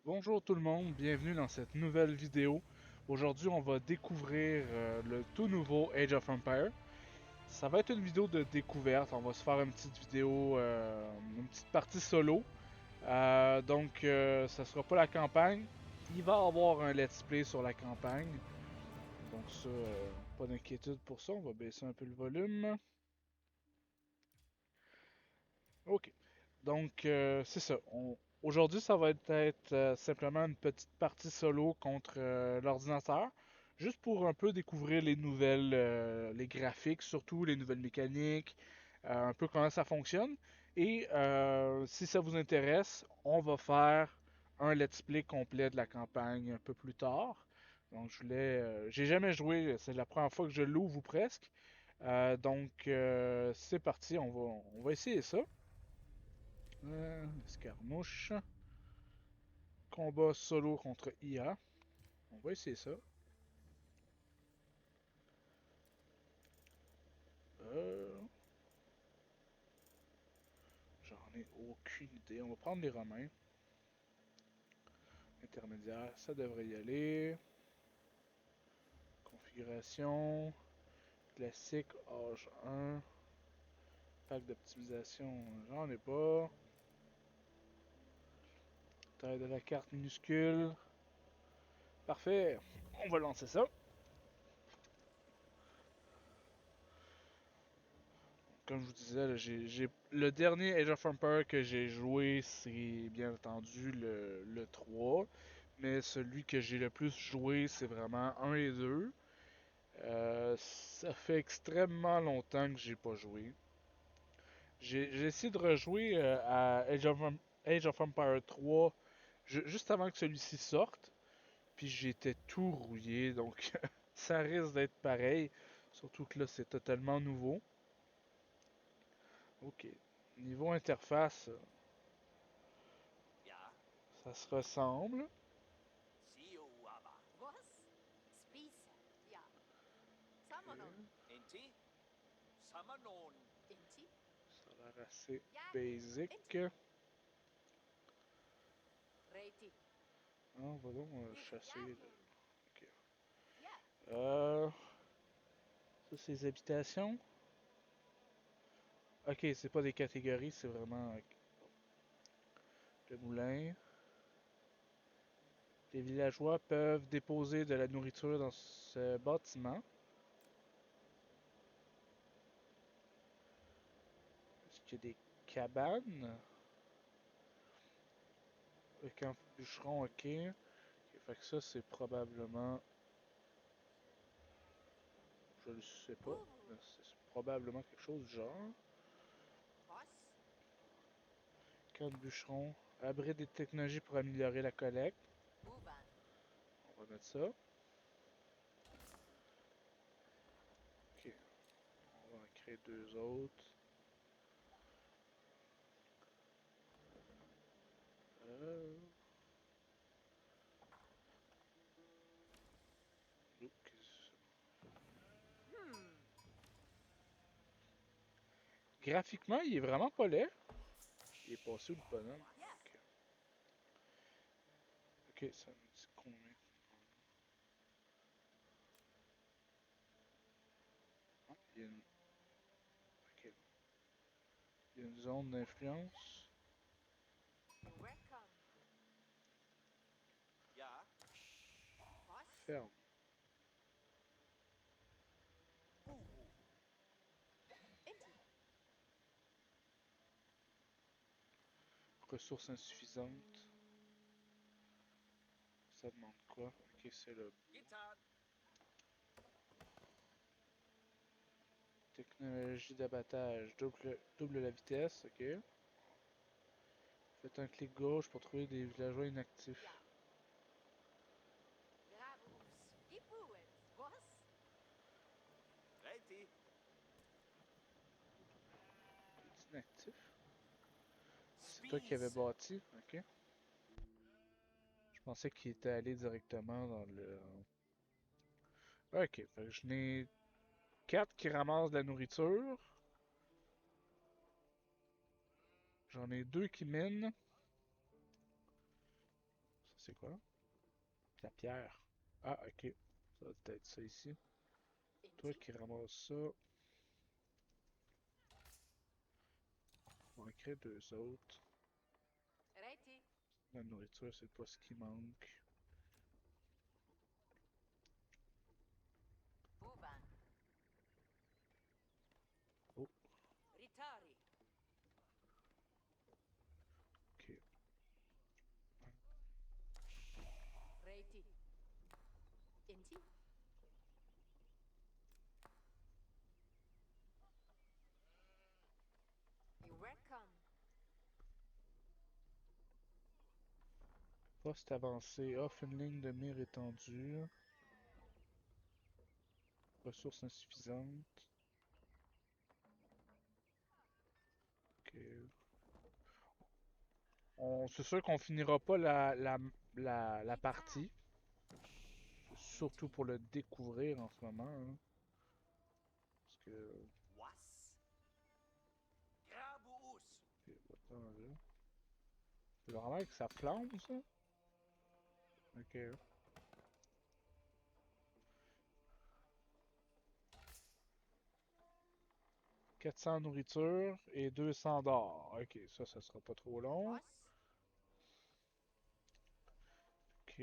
Bonjour tout le monde, bienvenue dans cette nouvelle vidéo. Aujourd'hui, on va découvrir le tout nouveau Age of Empires. Ça va être une vidéo de découverte, on va se faire une petite vidéo, une petite partie solo. Ça sera pas la campagne. Il va y avoir un let's play sur la campagne. Donc ça, pas d'inquiétude pour ça, on va baisser un peu le volume. Ok. C'est ça. Aujourd'hui, ça va être simplement une petite partie solo contre l'ordinateur. Juste pour un peu découvrir les nouvelles, les graphiques, surtout les nouvelles mécaniques, un peu comment ça fonctionne. Et si ça vous intéresse, on va faire un let's play complet de la campagne un peu plus tard. J'ai jamais joué, c'est la première fois que je l'ouvre ou presque. C'est parti, on va essayer ça. Escarmouche. Combat solo contre IA. On va essayer ça. Euh, J'en ai aucune idée. On va prendre les Romains. Intermédiaire, ça devrait y aller. Configuration. Classique, âge 1. Pack d'optimisation, j'en ai pas. Taille de la carte minuscule. Parfait. On va lancer ça. Comme je vous disais, le dernier Age of Empires que j'ai joué, c'est bien entendu le 3. Mais celui que j'ai le plus joué, c'est vraiment un et 2. Ça fait extrêmement longtemps que j'ai pas joué. J'ai essayé de rejouer à Age of Empires 3 juste avant que celui-ci sorte. Puis j'étais tout rouillé, donc ça risque d'être pareil. Surtout que là, c'est totalement nouveau. Ok. Niveau interface, Ja, ça se ressemble. Siuaba. Was? Spise. Ja. Samanon. Ok. Inti? Samanon. Inti. Ça a l'air assez Ja. basic. Inti. Reiti. Ah, on va donc Is. chasser Ja. le. Ok. Ja. Euh, Ça, c'est les habitations. Ok, c'est pas des catégories, c'est vraiment le moulin. Les villageois peuvent déposer de la nourriture dans ce bâtiment. Est-ce qu'il y a des cabanes? Le camp bûcheron, ok. Ok, fait que ça, c'est probablement. Je le sais pas, Uhu. mais c'est probablement quelque chose du genre. Was? Camp de bûcheron. Abri des technologies pour améliorer la collecte. Uvan. On va mettre ça. Ok, on va en créer deux autres. Euh... Hmm. Graphiquement, il est vraiment pas laid. Il est passé où le bonhomme? Ja. Ok, ok, ça me dit combien? Ah, ok. Il y a une zone d'influence. Welcome. Ja, Was? Ferme. Uhu. Inti. Ressources insuffisantes. Ça demande quoi? Ok, c'est le Gitan. technologie d'abattage. Double la vitesse, ok. Faites un clic gauche pour trouver des villageois Ja. inactifs. Gravus. Ipuet. Was? Reiti. Il est inactif? Ah, c'est toi qui avais Spise. bâti, ok. Je pensais qu'il était allé directement dans le. Ok, fait que je n'ai 4 qui ramassent de la nourriture. J'en ai 2 qui minent. Ça, C'est quoi? La pierre. Ah, ok. Ça va peut-être ça ici. Toi Inti. qui ramasses ça, on va en créer deux autres. Reti. La nourriture, c'est pas ce qui manque. Buban. Oh, Ritari. ok. Reti. Inti. You welcome. Poste avancé. Offre une ligne de mire étendue. Ressources insuffisantes. Ok. C'est sûr qu'on finira pas la Rita. partie. Surtout Inti. pour le découvrir en ce moment, hein. Parce que. Was? Grabuus. Ok, attends, là. C'est vraiment que ça flambe, ça? Ok. 400 nourriture et 200 d'or. Ok, ça sera pas trop long. Was? Ok.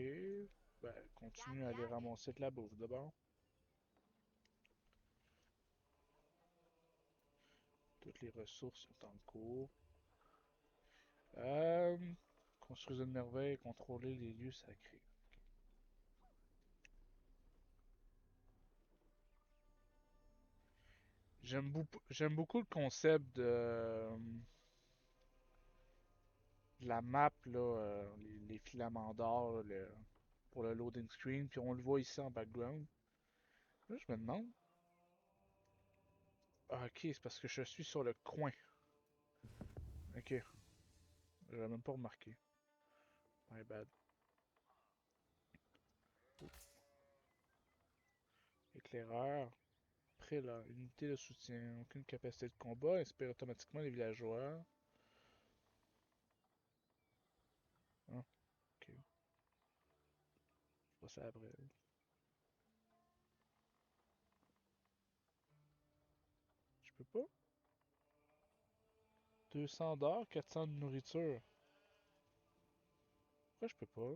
Ben, continue à aller Gabiade. ramasser de la bouffe d'abord. Toutes les ressources sont en cours. Euh, Construire une merveille et contrôler les lieux sacrés. J'aime beaucoup le concept de la map, là, les filaments d'or, là, pour le loading screen, puis on le voit ici en background. Là, je me demande. Ah, ok, c'est parce que je suis sur le coin. Ok, j'avais même pas remarqué. My bad. Oh, éclaireur. Prélat. Unité de soutien. Aucune capacité de combat. Inspire automatiquement les villageois. Ah, ok. Je passe après. Je peux pas? 200 d'or, 400 de nourriture. Pourquoi je peux pas?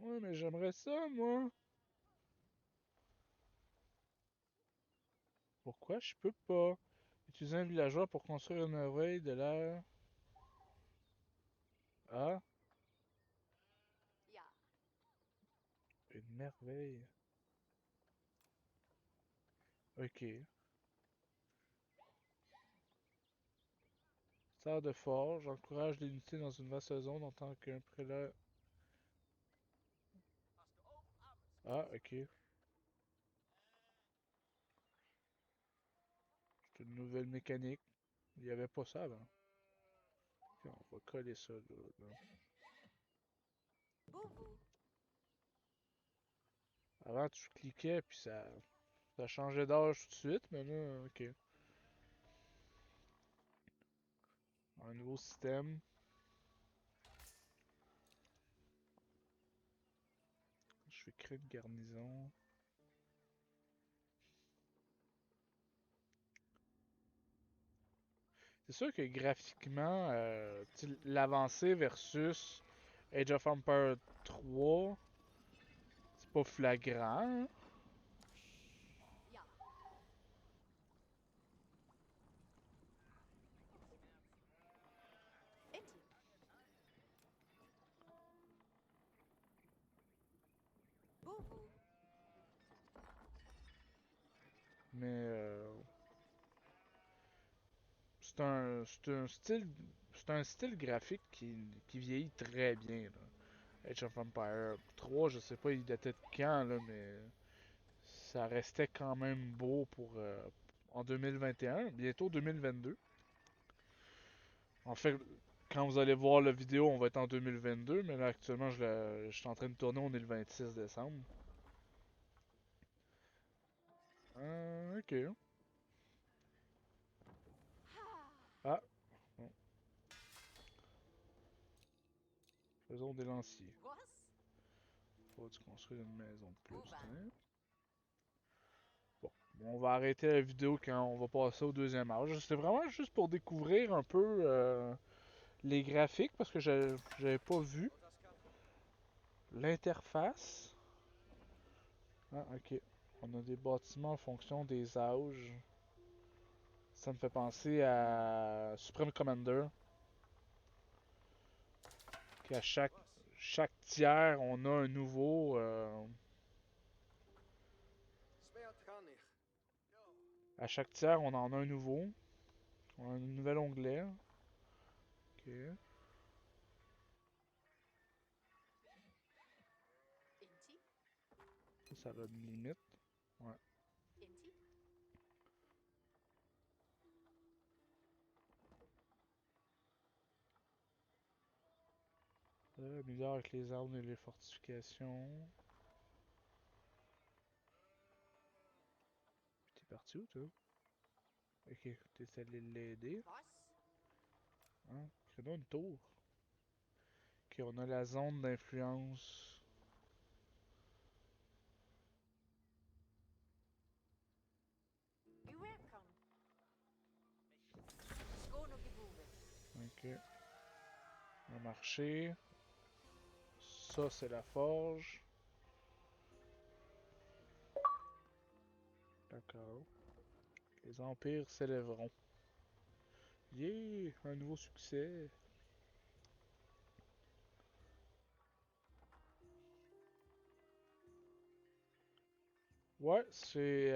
Ouais, mais j'aimerais ça, moi. Pourquoi je peux pas? Utiliser un villageois pour construire une merveille de l'air. Ah, Ja. une merveille. Ok. Sœur de forge, encourage l'unité dans une vaste zone en tant qu'un prélat. Hast du auch Ah, Abendspeise? ok. C'est une nouvelle mécanique. Il n'y avait pas ça avant. Ok, on va coller ça là. Bubu. Avant, tu cliquais puis ça changeait d'âge tout de suite, mais là, ok. Un nouveau système. Je vais créer une garnison. C'est sûr que graphiquement, l'avancée versus Age of Empires 3, c'est pas flagrant, hein. Ja. Inti. Bubu. Mais c'est un style graphique qui vieillit très bien, là. Age of Empires 3, je sais pas il datait de quand, là, mais ça restait quand même beau pour en 2021, bientôt 2022. En fait, quand vous allez voir la vidéo, on va être en 2022, mais là actuellement je suis en train de tourner, on est le 26 décembre. Ok. Faisons des lanciers. Was? Faut-tu construire une maison de plus, Move on. hein? Bon, on va arrêter la vidéo quand on va passer au deuxième âge. C'était vraiment juste pour découvrir un peu les graphiques parce que j'avais pas vu l'interface. Ah, ok. On a des bâtiments en fonction des âges. Ça me fait penser à Supreme Commander. Qu'à chaque tiers, on a un nouveau. À chaque tiers, on en a un nouveau. On a un nouvel onglet. Ok. Inti? Ça a une limite. Ouais. Inti? Améliore avec les armes et les fortifications. T'es parti où, toi? Ok, t'es allé l'aider. Was? Hein? Crée-nous une tour. Ok, on a la zone d'influence. You welcome. Skono gebube. Ok. Un marché. Ça, c'est la forge. D'accord. Les empires s'élèveront. Yeah! Un nouveau succès. Ouais, c'est...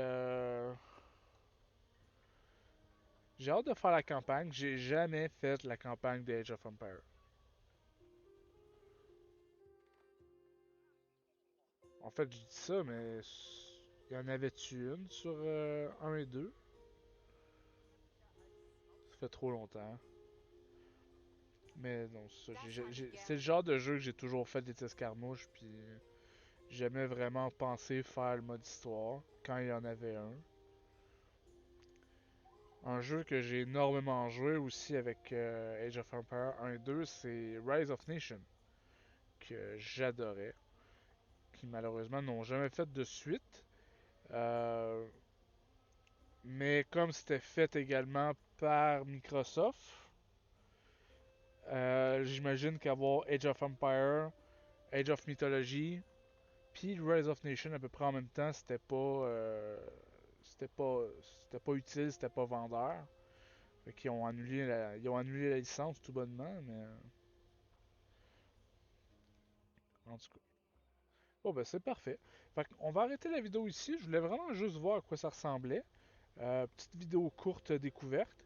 J'ai hâte de faire la campagne. J'ai jamais fait la campagne d'Age of Empires. En fait, je dis ça, mais... Il y en avait-tu une sur 1 et 2? Ça fait trop longtemps. Mais non, c'est ça. C'est le genre de jeu que j'ai toujours fait des escarmouches, puis j'ai jamais vraiment pensé faire le mode histoire quand il y en avait un. Un jeu que j'ai énormément joué aussi avec Age of Empires 1 et 2, c'est Rise of Nation, que j'adorais, qui malheureusement n'ont jamais fait de suite. Euh, mais comme c'était fait également par Microsoft, j'imagine qu'avoir Age of Empires, Age of Mythology, puis Rise of Nation à peu près en même temps, c'était pas utile, c'était pas vendeur. Fait qu'ils ils ont annulé la licence tout bonnement, mais en tout cas. Bon ben c'est parfait. Fait qu'on va arrêter la vidéo ici. Je voulais vraiment juste voir à quoi ça ressemblait. Petite vidéo courte découverte.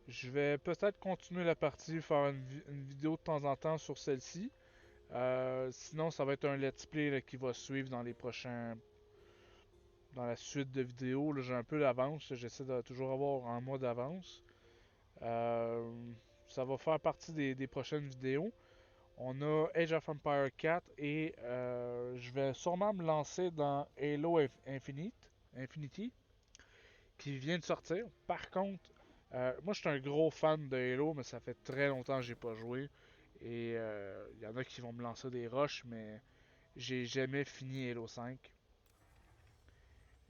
Je vais peut-être continuer la partie, faire une vidéo de temps en temps sur celle-ci. Sinon, ça va être un let's play là, qui va suivre dans les prochains, dans la suite de vidéos. Là, j'ai un peu d'avance. J'essaie de toujours avoir un mois d'avance. Euh, Ça va faire partie des prochaines vidéos. On a Age of Empires 4 et je vais sûrement me lancer dans Halo Infinity qui vient de sortir. Par contre, moi je suis un gros fan de Halo, mais ça fait très longtemps que j'ai pas joué. Et il y en a qui vont me lancer des rushs, mais j'ai jamais fini Halo 5.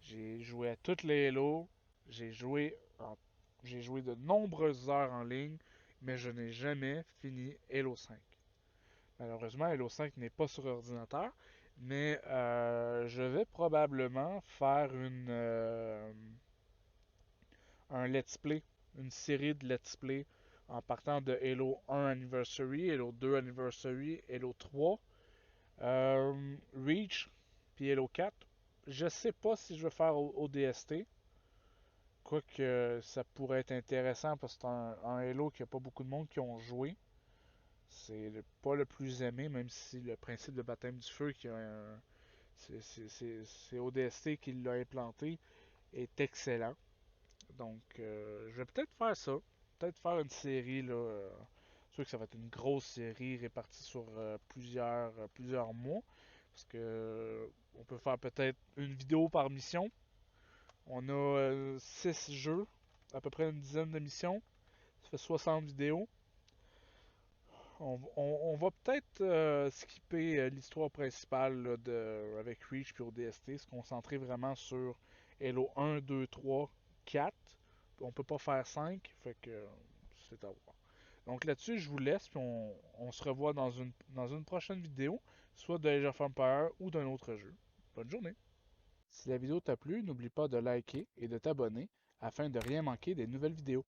J'ai joué à toutes les Halo, j'ai joué en- j'ai joué de nombreuses heures en ligne, mais je n'ai jamais fini Halo 5. Malheureusement, Halo 5 n'est pas sur ordinateur, mais je vais probablement faire un let's play, une série de let's play en partant de Halo 1 Anniversary, Halo 2 Anniversary, Halo 3, Reach, puis Halo 4. Je sais pas si je vais faire ODST, quoique ça pourrait être intéressant parce que c'est un Halo qu'il n'y a pas beaucoup de monde qui ont joué. Pas le plus aimé, même si le principe de baptême du feu, c'est ODST qui l'a implanté, est excellent. Donc, je vais peut-être faire ça. Peut-être faire une série, là. C'est sûr que ça va être une grosse série répartie sur plusieurs mois. Parce que on peut faire peut-être une vidéo par mission. On a 6 jeux, à peu près une dizaine de missions. Ça fait 60 vidéos. On va peut-être skipper l'histoire principale là, avec Reach puis ODST, se concentrer vraiment sur Halo 1, 2, 3, 4. On peut pas faire 5, fait que c'est à voir. Donc là-dessus, je vous laisse, puis on se revoit dans une prochaine vidéo, soit de Age of Empires ou d'un autre jeu. Bonne journée! Si la vidéo t'a plu, n'oublie pas de liker et de t'abonner afin de rien manquer des nouvelles vidéos.